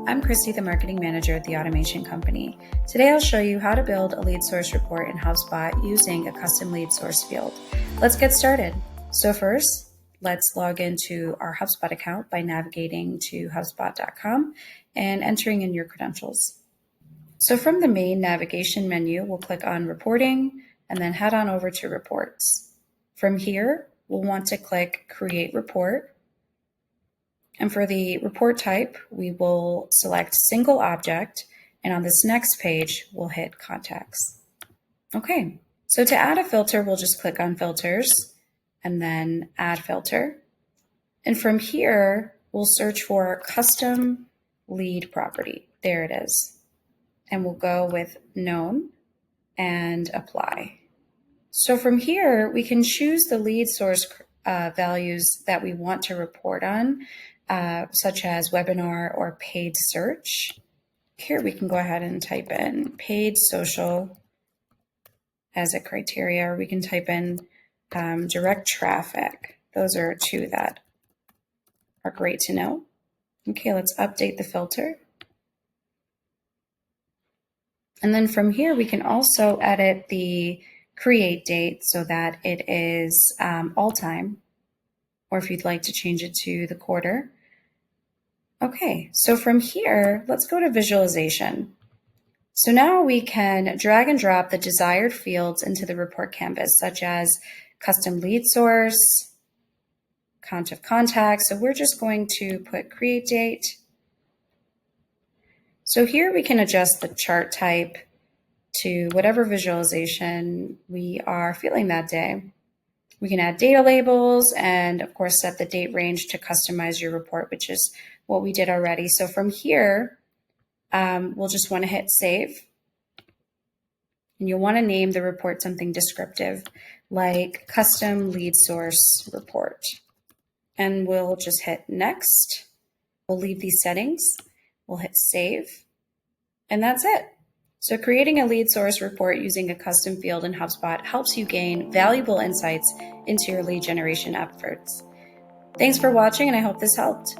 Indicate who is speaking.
Speaker 1: I'm Krystie, the Marketing Manager at the Automation Company. Today I'll show you how to build a lead source report in HubSpot using a custom lead source field. Let's get started. So first, let's log into our HubSpot account by navigating to HubSpot.com and entering in your credentials. So from the main navigation menu, we'll click on Reporting and then head on over to Reports. From here, we'll want to click Create Report. And for the report type, we will select Single Object, and on this next page, we'll hit Contacts. Okay, so to add a filter, we'll just click on Filters and then Add Filter. And from here, we'll search for Custom Lead Property. There it is. And we'll go with Known and Apply. So from here, we can choose the lead source values that we want to report on, such as webinar or paid search. Here we can go ahead and type in paid social as a criteria, or we can type in direct traffic. Those are two that are great to know. Okay, let's update the filter. And then from here, we can also edit the create date so that it is all time, or if you'd like to change it to the quarter. Okay, so from here, let's go to visualization. So now we can drag and drop the desired fields into the report canvas, such as custom lead source, count of contacts. So we're just going to put create date. So here we can adjust the chart type to whatever visualization we are feeling that day. We can add data labels and of course set the date range to customize your report, which is what we did already. So from here, we'll just want to hit save. And you'll want to name the report something descriptive like custom lead source report. And we'll just hit next. We'll leave these settings. We'll hit save. And that's it. So creating a lead source report using a custom field in HubSpot helps you gain valuable insights into your lead generation efforts. Thanks for watching, and I hope this helped.